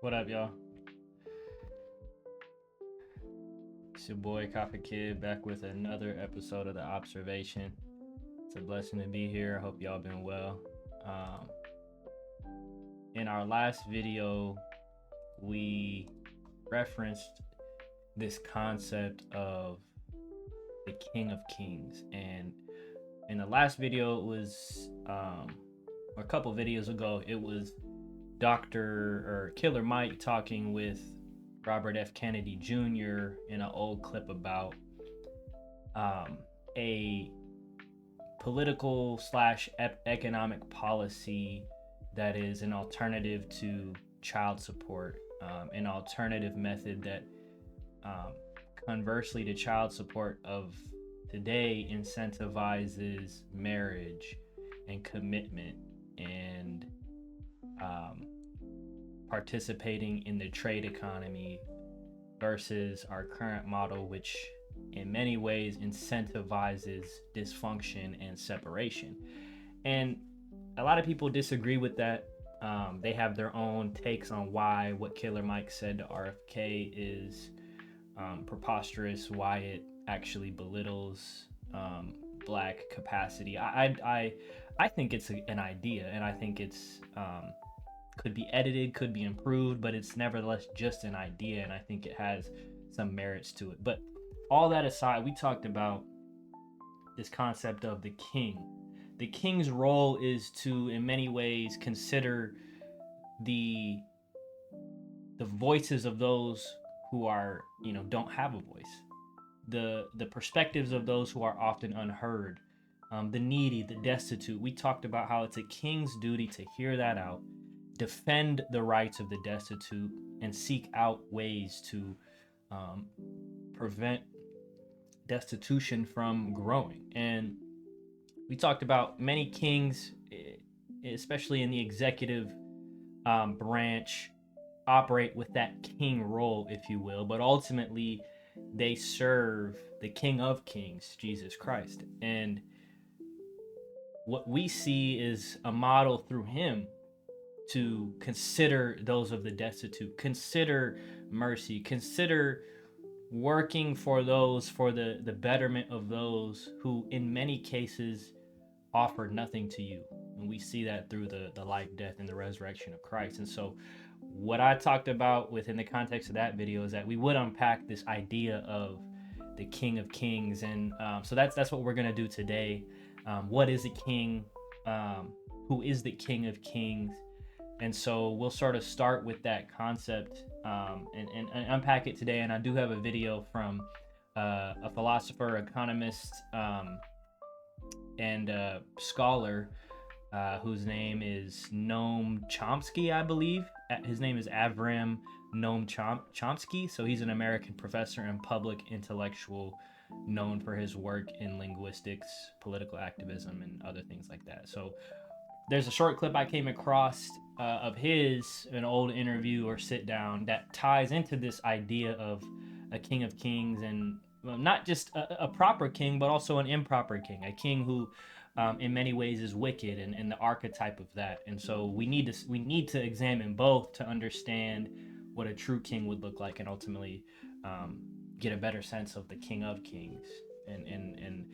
What up, y'all? It's your boy Coffee Kid back with another episode of The Observation. It's a blessing to be here. I hope y'all been well. In our last video, we referenced this concept of the King of Kings. And in the last video, it was, or a couple videos ago, it was Dr. or Killer Mike talking with Robert F. Kennedy Jr. in an old clip about a political slash economic policy that is an alternative to child support, an alternative method that conversely to child support of today incentivizes marriage and commitment and participating in the trade economy versus our current model, which in many ways incentivizes dysfunction and separation. And a lot of people disagree with that. They have their own takes on why what Killer Mike said to RFK is preposterous, why it actually belittles black capacity. I think it's an idea, and I think it's could be edited, could be improved, but it's nevertheless just an idea, and I think it has some merits to it. But all that aside, we talked about this concept of the king. The king's role is to, in many ways, consider the voices of those who are, don't have a voice, the perspectives of those who are often unheard, the needy, the destitute. We talked about how it's a king's duty to hear that out, defend the rights of the destitute, and seek out ways to prevent destitution from growing. And we talked about many kings, especially in the executive branch, operate with that king role, if you will, but ultimately they serve the King of Kings, Jesus Christ. And what we see is a model through him to consider those of the destitute, consider mercy, consider working for those, for the betterment of those who in many cases offer nothing to you. And we see that through the life, death, and the resurrection of Christ. And so what I talked about within the context of that video is that we would unpack this idea of the King of Kings. And so that's what we're going to do today. What is a king? Who is the King of Kings? And so we'll sort of start with that concept and unpack it today. And I do have a video from a philosopher, economist, and scholar whose name is Noam Chomsky, I believe. His name is Avram Noam Chomsky. So he's an American professor and public intellectual known for his work in linguistics, political activism, and other things like that. So there's a short clip I came across of his, an old interview or sit down that ties into this idea of a King of Kings, and not just a proper king, but also an improper king, a king who in many ways is wicked and the archetype of that. And so we need to examine both to understand what a true king would look like, and ultimately get a better sense of the King of Kings and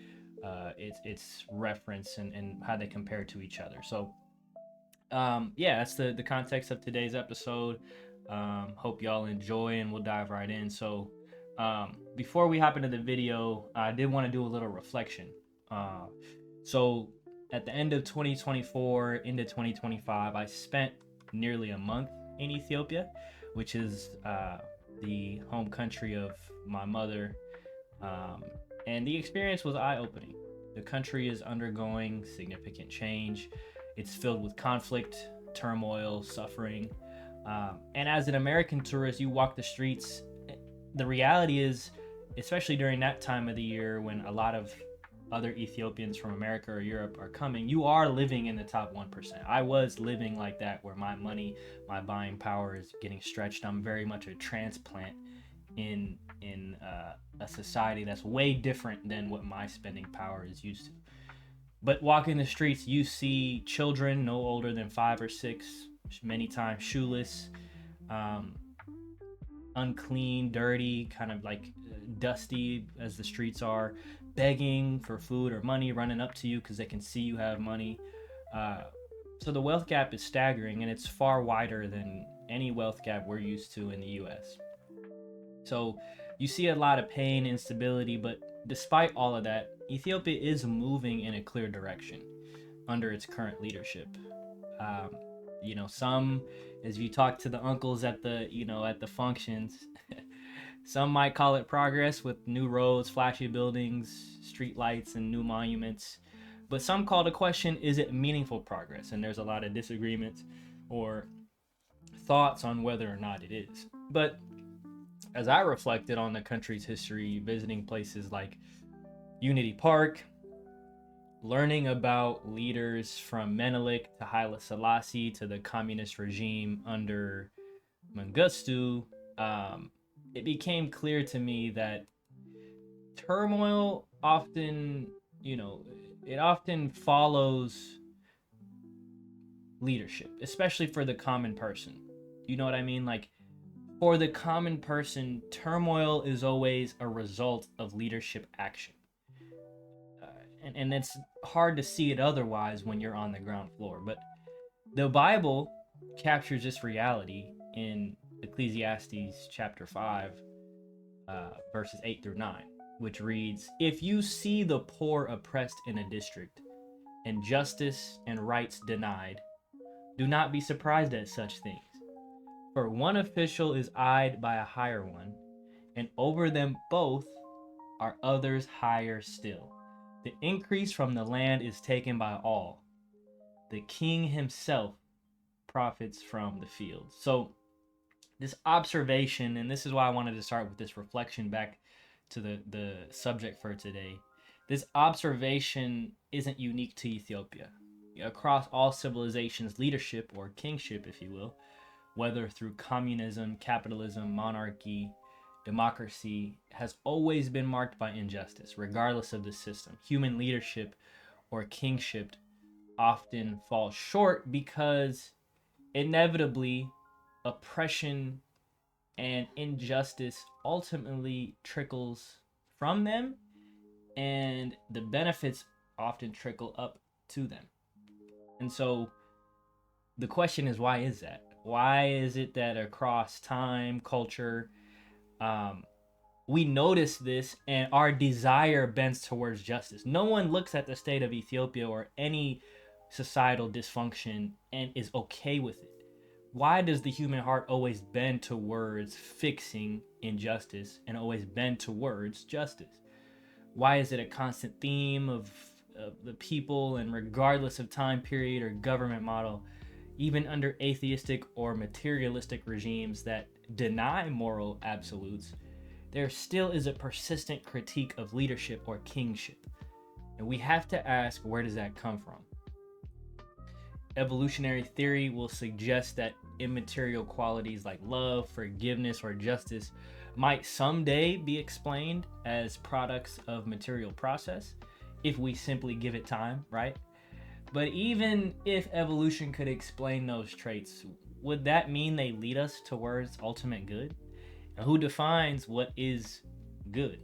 its reference and how they compare to each other. So that's the context of today's episode. Hope y'all enjoy, and we'll dive right in. So before we hop into the video, I did want to do a little reflection. So at the end of 2024 into 2025, I spent nearly a month in Ethiopia, which is the home country of my mother. And the experience was eye-opening. The country is undergoing significant change. It's filled with conflict, turmoil, suffering. And as an American tourist, you walk the streets. The reality is, especially during that time of the year when a lot of other Ethiopians from America or Europe are coming, you are living in the top 1%. I was living like that, where my money, my buying power is getting stretched. I'm very much a transplant in a society that's way different than what my spending power is used to. But walking the streets, you see children no older than 5 or 6, many times shoeless, um, unclean, dirty, kind of like dusty as the streets are, begging for food or money, running up to you because they can see you have money. Uh, so the wealth gap is staggering, and it's far wider than any wealth gap we're used to in the US. So you see a lot of pain, instability, but despite all of that, Ethiopia is moving in a clear direction under its current leadership. Um, some, as you talk to the uncles at the functions, some might call it progress with new roads, flashy buildings, street lights, and new monuments. But some call the question, is it meaningful progress? And there's a lot of disagreements or thoughts on whether or not it is. But as I reflected on the country's history, visiting places like Unity Park, learning about leaders from Menelik to Haile Selassie to the communist regime under Mengistu, it became clear to me that turmoil often, it often follows leadership, especially for the common person. You know what I mean? Like, for the common person, turmoil is always a result of leadership action. And it's hard to see it otherwise when you're on the ground floor. But the Bible captures this reality in Ecclesiastes chapter 5, verses 8 through 9, which reads, "If you see the poor oppressed in a district, and justice and rights denied, do not be surprised at such things. For one official is eyed by a higher one, and over them both are others higher still. The increase from the land is taken by all. The king himself profits from the field." So this observation, and this is why I wanted to start with this reflection back to the subject for today. This observation isn't unique to Ethiopia. Across all civilizations, leadership, or kingship, if you will, whether through communism, capitalism, monarchy, democracy, has always been marked by injustice, regardless of the system. Human leadership or kingship often falls short because inevitably oppression and injustice ultimately trickles from them, and the benefits often trickle up to them. And so the question is, why is that? Why is it that across time, culture, we notice this and our desire bends towards justice? No one looks at the state of Ethiopia or any societal dysfunction and is okay with it. Why does the human heart always bend towards fixing injustice and always bend towards justice? Why is it a constant theme of the people, and regardless of time period or government model, even under atheistic or materialistic regimes that deny moral absolutes, there still is a persistent critique of leadership or kingship. And we have to ask, where does that come from? Evolutionary theory will suggest that immaterial qualities like love, forgiveness, or justice might someday be explained as products of material process if we simply give it time, right? But even if evolution could explain those traits, would that mean they lead us towards ultimate good? And who defines what is good?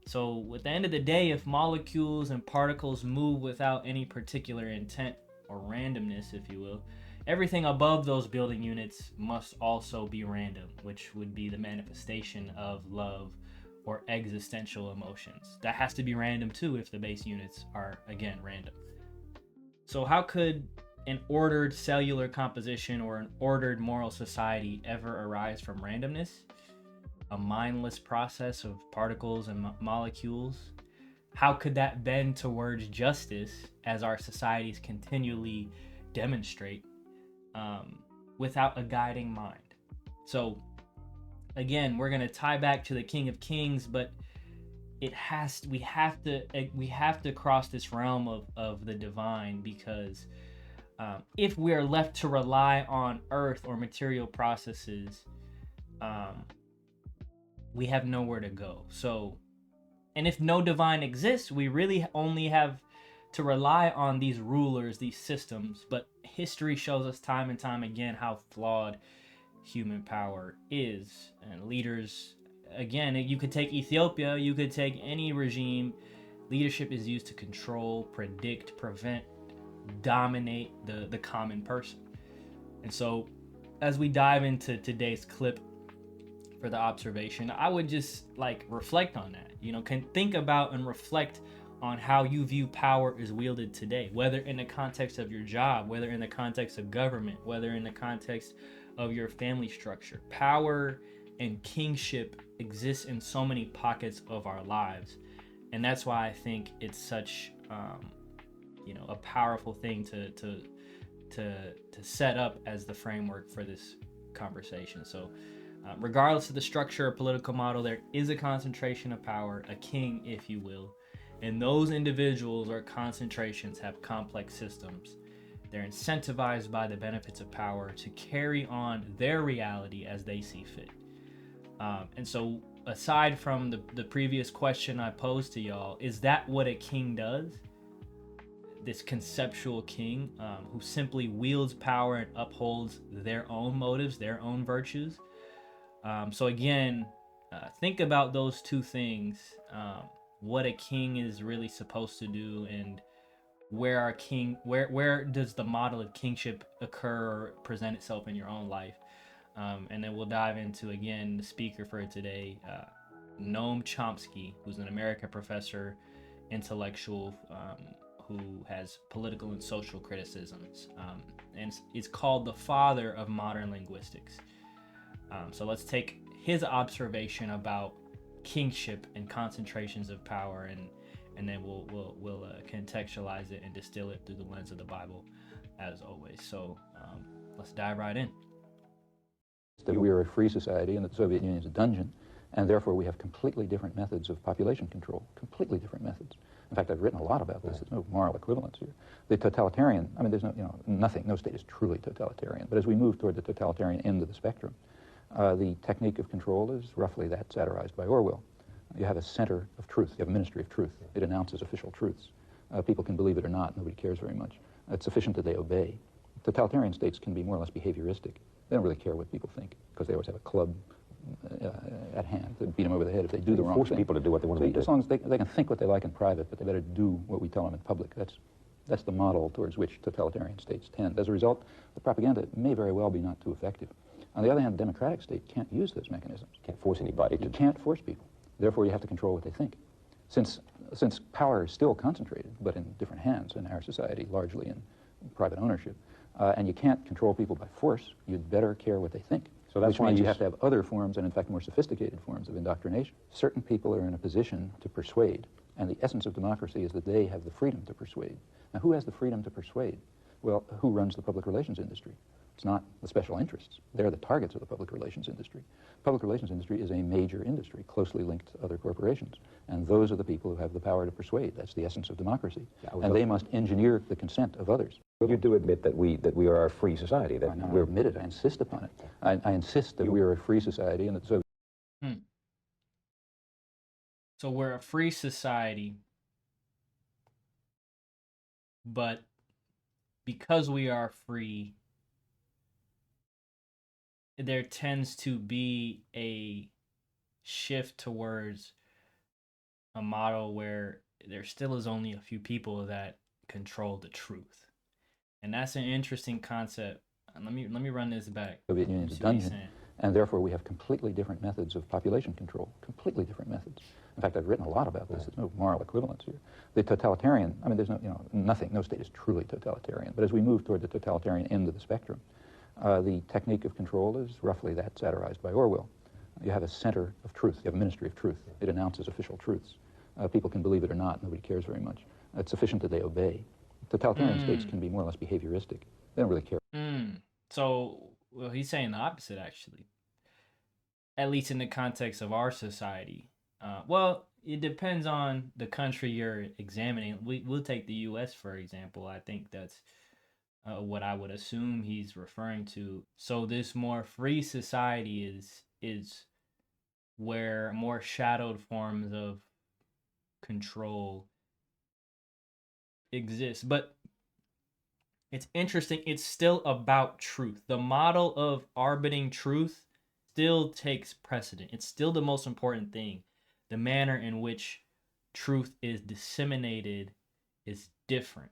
So at the end of the day, if molecules and particles move without any particular intent or randomness, if you will, everything above those building units must also be random, which would be the manifestation of love or existential emotions. That has to be random too if the base units are, again, random. So how could an ordered cellular composition or an ordered moral society ever arise from randomness? A mindless process of particles and molecules? How could that bend towards justice as our societies continually demonstrate, without a guiding mind? So again, we're going to tie back to the King of Kings, but we have to cross this realm of the divine, because if we are left to rely on earth or material processes, we have nowhere to go. So, and if no divine exists, we really only have to rely on these rulers, these systems. But history shows us time and time again how flawed human power is. And leaders, again, you could take Ethiopia, you could take any regime. Leadership is used to control, predict, prevent, dominate the common person. And so, as we dive into today's clip for the observation, I would just reflect on that. Can think about and reflect on how you view power is wielded today, whether in the context of your job, whether in the context of government, whether in the context of your family structure. Power and kingship exists in so many pockets of our lives, and that's why I think it's such a powerful thing to set up as the framework for this conversation. So regardless of the structure or political model, there is a concentration of power, a king, if you will, and those individuals or concentrations have complex systems. They're incentivized by the benefits of power to carry on their reality as they see fit. And so, aside from the previous question I posed to y'all, is that what a king does? This conceptual king who simply wields power and upholds their own motives, their own virtues. So again, think about those two things. What a king is really supposed to do, and where does the model of kingship occur or present itself in your own life. And then we'll dive into, again, the speaker for today, Noam Chomsky, who's an American professor, intellectual, who has political and social criticisms, and is called the father of modern linguistics. So let's take his observation about kingship and concentrations of power, and then we'll contextualize it and distill it through the lens of the Bible, as always. So let's dive right in. That we are a free society and that the Soviet Union is a dungeon, and therefore we have completely different methods of population control, completely different methods. In fact, I've written a lot about this. There's no moral equivalence here. The totalitarian, there's no state is truly totalitarian, but as we move toward the totalitarian end of the spectrum, the technique of control is roughly that satirized by Orwell. You have a center of truth. You have a ministry of truth. It announces official truths. People can believe it or not. Nobody cares very much. It's sufficient that they obey. Totalitarian states can be more or less behavioristic. They don't really care what people think because they always have a club at hand to beat them over the head if they do the wrong thing. Force people to do what they want to do. As long as they can think what they like in private, but they better do what we tell them in public. That's the model towards which totalitarian states tend. As a result, the propaganda may very well be not too effective. On the other hand, a democratic state can't use those mechanisms. Can't force anybody to. You can't force people. Therefore, you have to control what they think. Since power is still concentrated, but in different hands in our society, largely in private ownership, and you can't control people by force, you'd better care what they think. So that's which why means you have to have other forms, and in fact more sophisticated forms of indoctrination. Certain people are in a position to persuade, and the essence of democracy is that they have the freedom to persuade. Now, who has the freedom to persuade? Well, who runs the public relations industry? It's not the special interests. They're the targets of the public relations industry. Public relations industry is a major industry, closely linked to other corporations. And those are the people who have the power to persuade. That's the essence of democracy. And they must engineer the consent of others. You do admit that we are a free society. That we're admitted. I insist upon it. I insist that we are a free society, and that so. So we're a free society, but because we are free, there tends to be a shift towards a model where there still is only a few people that control the truth. And that's an interesting concept. Let me run this back. The Soviet Union is a dungeon, and therefore we have completely different methods of population control, completely different methods. In fact, I've written a lot about this. There's no moral equivalence here. The totalitarian, there's no state is truly totalitarian, but as we move toward the totalitarian end of the spectrum, the technique of control is roughly that satirized by Orwell. You have a center of truth. You have a ministry of truth. It announces official truths. People can believe it or not. Nobody cares very much. It's sufficient that they obey. Totalitarian states can be more or less behavioristic. They don't really care. So, well, he's saying the opposite, actually. At least in the context of our society. Well, it depends on the country you're examining. We'll take the U.S., for example. I think that's what I would assume he's referring to. So this more free society is where more shadowed forms of control exist. But It's interesting. It's still about truth. The model of arbiting truth still takes precedent. It's still the most important thing. The manner in which truth is disseminated is different.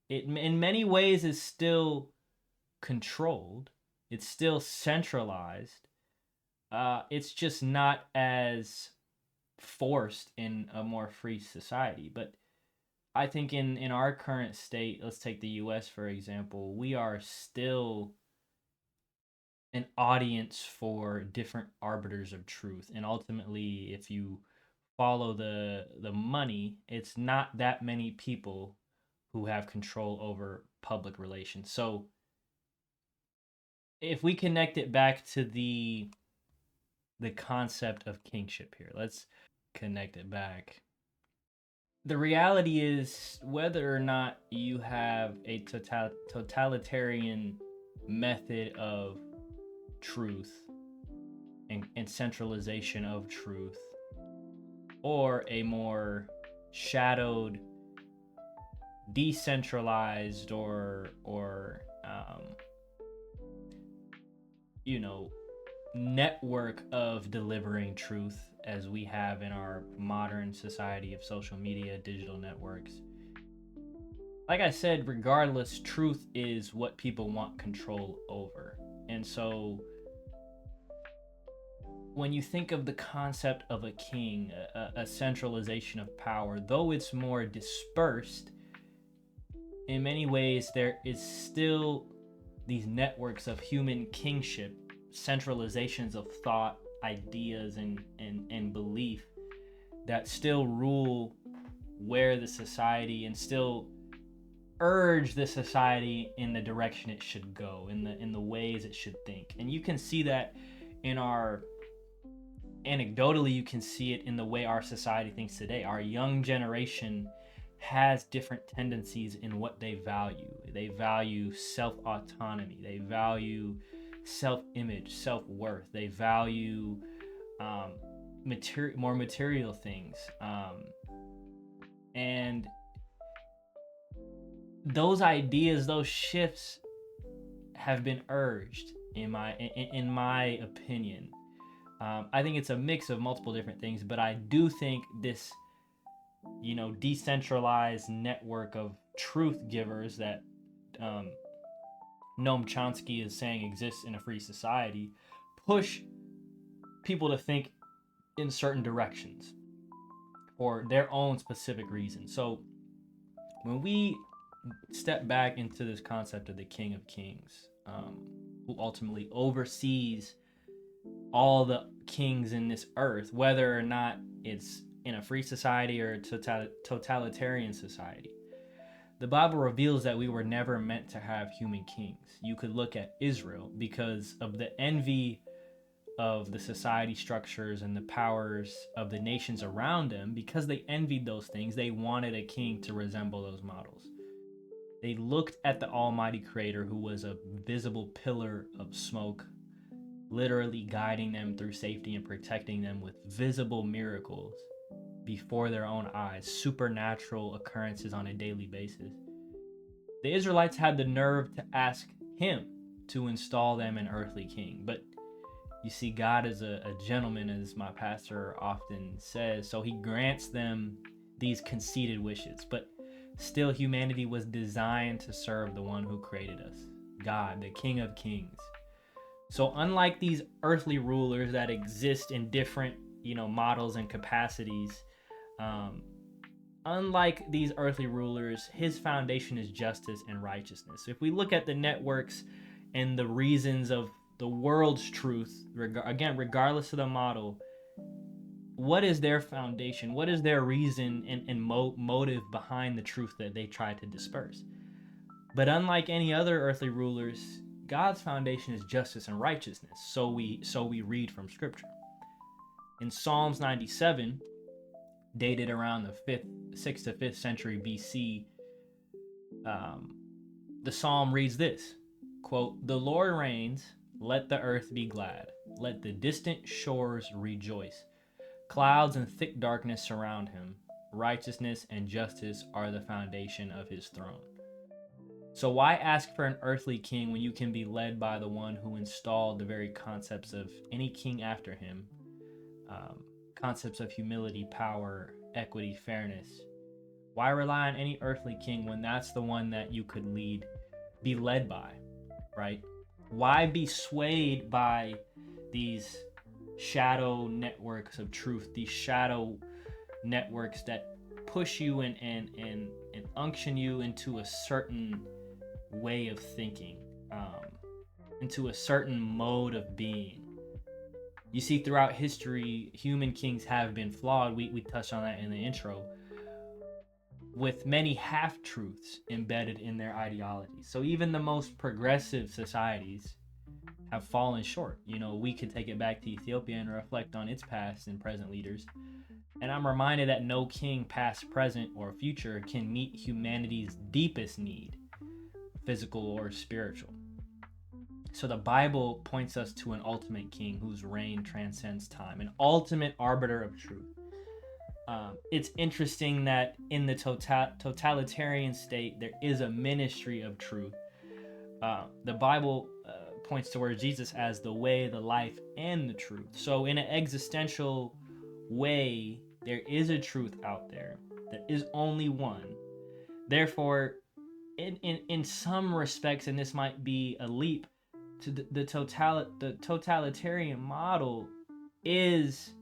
It, in many ways, is still controlled. It's still centralized. It's just not as forced in a more free society. But I think in our current state, let's take the US for example, we are still an audience for different arbiters of truth. And ultimately, if you follow the money, it's not that many people who have control over public relations. So if we connect it back to the concept of kingship here, let's connect it back. The reality is, whether or not you have a totalitarian method of truth and centralization of truth, or a more shadowed, decentralized, or you know, network of delivering truth as we have in our modern society of social media, digital networks. Like I said, regardless, truth is what people want control over. And so when you think of the concept of a king, a centralization of power, though it's more dispersed, in many ways there is still these networks of human kingship, centralizations of thought, ideas, and belief that still rule where the society, and still urge the society in the direction it should go, in the ways it should think. And you can see that in our, anecdotally, you can see it in the way our society thinks today. Our young generation has different tendencies in what they value. They value self-autonomy. They value self-image, self-worth. They value more material things. And those ideas, those shifts have been urged, in my opinion. I think it's a mix of multiple different things, but I do think this, decentralized network of truth givers that Noam Chomsky is saying exists in a free society push people to think in certain directions for their own specific reasons. So when we step back into this concept of the King of Kings, who ultimately oversees all the kings in this earth, whether or not it's in a free society or a totalitarian society. The Bible reveals that we were never meant to have human kings. You could look at Israel, because of the envy of the society structures and the powers of the nations around them. Because they envied those things, they wanted a king to resemble those models. They looked at the Almighty Creator, who was a visible pillar of smoke, literally guiding them through safety and protecting them with visible miracles before their own eyes, supernatural occurrences on a daily basis. The Israelites had the nerve to ask him to install them an earthly king. But you see, God is a gentleman, as my pastor often says, so he grants them these conceited wishes. But still, humanity was designed to serve the one who created us, God, the King of Kings. So unlike these earthly rulers that exist in different, models and capacities, unlike these earthly rulers, his foundation is justice and righteousness. If we look at the networks and the reasons of the world's truth, again, regardless of the model, what is their foundation? What is their reason and motive behind the truth that they try to disperse? But unlike any other earthly rulers, God's foundation is justice and righteousness. So we read from Scripture. In Psalms 97, dated around the 6th to 5th century BC, the psalm reads this, quote, "The Lord reigns, let the earth be glad, let the distant shores rejoice. Clouds and thick darkness surround him. Righteousness and justice are the foundation of his throne." So why ask for an earthly king when you can be led by the one who installed the very concepts of any king after him? Concepts of humility, power, equity, fairness. Why rely on any earthly king when that's the one that you could be led by, right? Why be swayed by these shadow networks of truth, these shadow networks that push you and unction you into a certain way of thinking, into a certain mode of being? You see, throughout history, human kings have been flawed. We touched on that in the intro, with many half-truths embedded in their ideologies. So even the most progressive societies have fallen short. You know, we could take it back to Ethiopia and reflect on its past and present leaders. And I'm reminded that no king, past, present, or future, can meet humanity's deepest need, physical or spiritual. So the Bible points us to an ultimate king whose reign transcends time, an ultimate arbiter of truth. It's interesting that in the totalitarian state, there is a ministry of truth. The Bible points towards Jesus as the way, the life, and the truth. So in an existential way, there is a truth out there. There is only one. Therefore, in some respects, and this might be a leap, to the totalitarian model is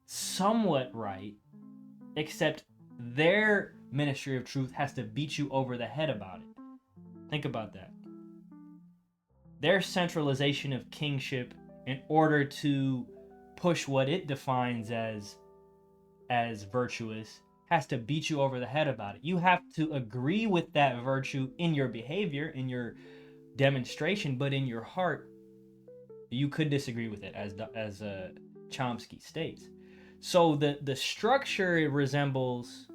somewhat right, except their ministry of truth has to beat you over the head about it. Think about that. Their centralization of kingship in order to push what it defines as virtuous has to beat you over the head about it. You have to agree with that virtue in your behavior, in your demonstration, but in your heart, you could disagree with it, as Chomsky states. So the structure resembles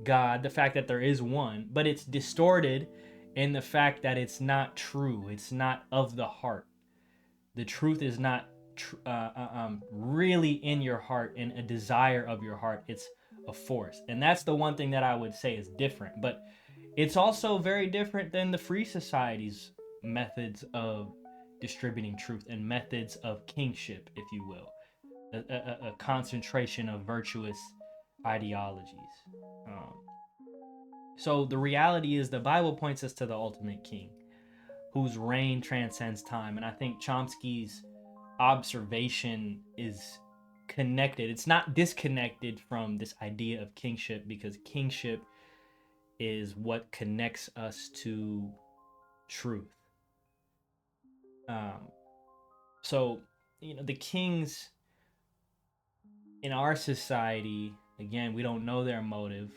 God, the fact that there is one, but it's distorted in the fact that it's not true. It's not of the heart. The truth is not really in your heart and a desire of your heart. It's a force. And that's the one thing that I would say is different. But it's also very different than the free society's methods of distributing truth and methods of kingship, if you will. A concentration of virtuous ideologies. So the reality is the Bible points us to the ultimate king whose reign transcends time. And I think Chomsky's observation is connected. It's not disconnected from this idea of kingship, because kingship is what connects us to truth. So, the kings in our society, again, we don't know their motive,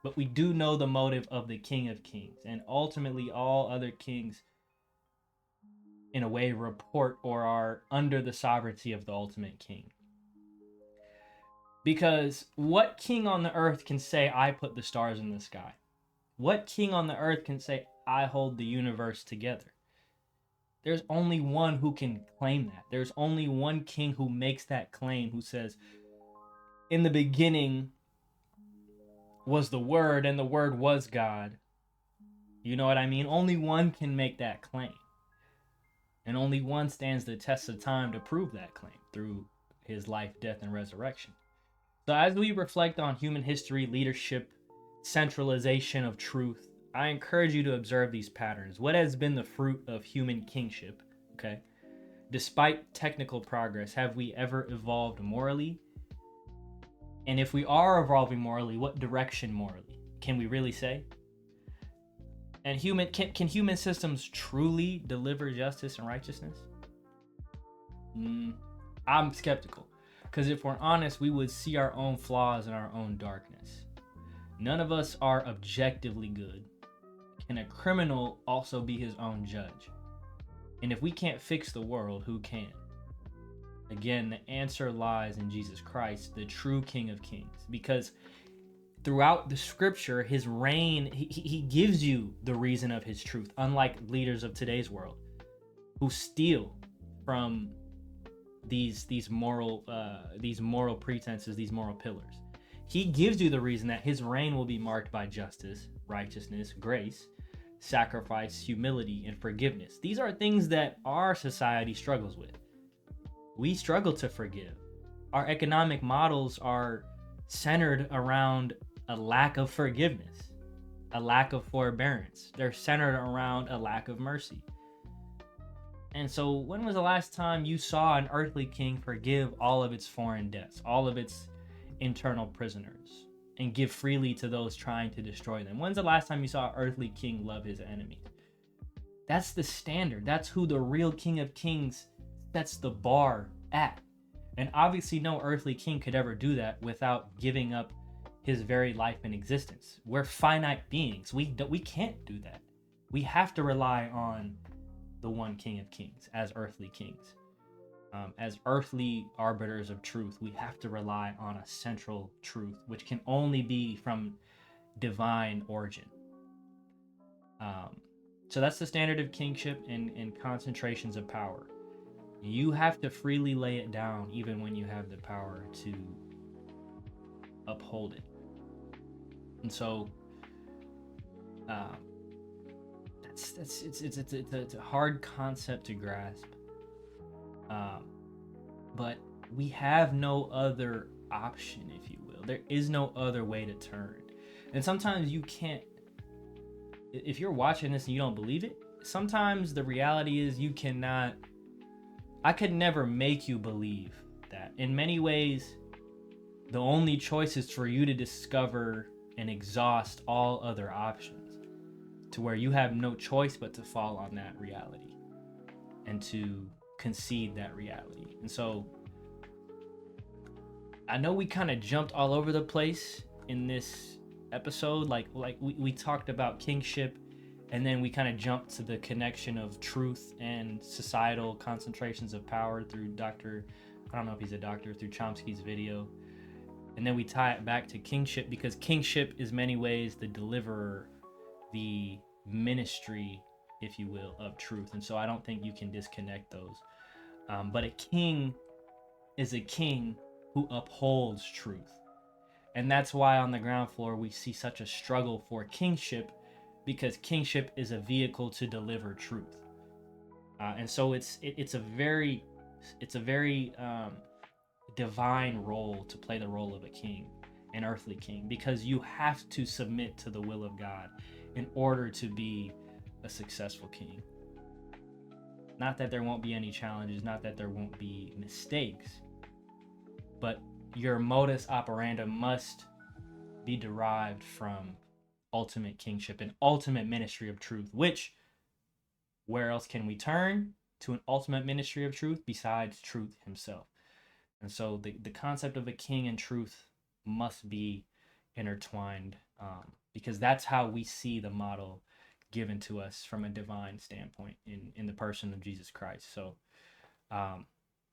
but we do know the motive of the King of Kings. And ultimately, all other kings, in a way, report or are under the sovereignty of the ultimate king. Because what king on the earth can say, I put the stars in the sky? What king on the earth can say, I hold the universe together? There's only one who can claim that. There's only one king who makes that claim, who says, in the beginning was the Word, and the Word was God. You know what I mean? Only one can make that claim. And only one stands the test of time to prove that claim through his life, death, and resurrection. So as we reflect on human history, leadership, centralization of truth, I encourage you to observe these patterns. What has been the fruit of human kingship? Okay. Despite technical progress, have we ever evolved morally? And if we are evolving morally, what direction morally? Can we really say? And can human systems truly deliver justice and righteousness? I'm skeptical. Because if we're honest, we would see our own flaws and our own darkness. None of us are objectively good. Can a criminal also be his own judge? And if we can't fix the world, who can? Again, the answer lies in Jesus Christ, the true King of Kings. Because throughout the scripture, his reign, he gives you the reason of his truth, unlike leaders of today's world who steal from these moral pretenses, these moral pillars. He gives you the reason that his reign will be marked by justice, righteousness, grace, sacrifice, humility, and forgiveness. These are things that our society struggles with. We struggle to forgive. Our economic models are centered around a lack of forgiveness, a lack of forbearance. They're centered around a lack of mercy. And so, when was the last time you saw an earthly king forgive all of its foreign debts, all of its internal prisoners, and give freely to those trying to destroy them? When's the last time you saw an earthly king love his enemies? That's the standard. That's who the real King of Kings sets the bar at. And obviously, no earthly king could ever do that without giving up his very life and existence. We're finite beings. We can't do that. We have to rely on the one King of Kings as earthly kings. As earthly arbiters of truth, we have to rely on a central truth, which can only be from divine origin. So that's the standard of kingship and concentrations of power. You have to freely lay it down, even when you have the power to uphold it. And so, it's a hard concept to grasp. But we have no other option, if you will. There is no other way to turn. And sometimes you can't. If you're watching this and you don't believe it, sometimes the reality is you cannot. I could never make you believe that. In many ways, the only choice is for you to discover and exhaust all other options, to where you have no choice but to fall on that reality and to concede that reality. And so I know we kind of jumped all over the place in this episode. Like we talked about kingship, and then we kind of jumped to the connection of truth and societal concentrations of power through I don't know if he's a doctor, through Chomsky's video. And then we tie it back to kingship, because kingship is many ways the deliverer, the ministry, if you will, of truth. And so I don't think you can disconnect those. But a king is a king who upholds truth. And that's why on the ground floor we see such a struggle for kingship, because kingship is a vehicle to deliver truth. And so it's a very divine role to play the role of a king, an earthly king, because you have to submit to the will of God in order to be a successful king. Not that there won't be any challenges, not that there won't be mistakes, but your modus operandi must be derived from ultimate kingship and ultimate ministry of truth, which, where else can we turn to an ultimate ministry of truth besides truth himself? And so the concept of a king and truth must be intertwined, because that's how we see the model given to us from a divine standpoint in the person of Jesus Christ. So,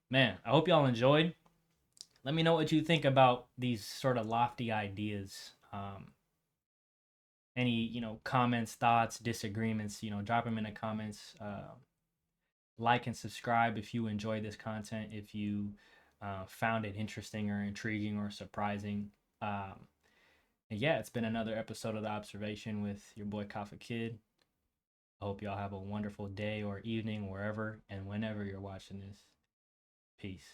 man, I hope y'all enjoyed. Let me know what you think about these sort of lofty ideas. Any, comments, thoughts, disagreements, drop them in the comments. Like and subscribe if you enjoy this content, if you found it interesting or intriguing or surprising. And yeah, it's been another episode of The Observation with your boy Kafa Kid. I hope y'all have a wonderful day or evening, wherever and whenever you're watching this. Peace.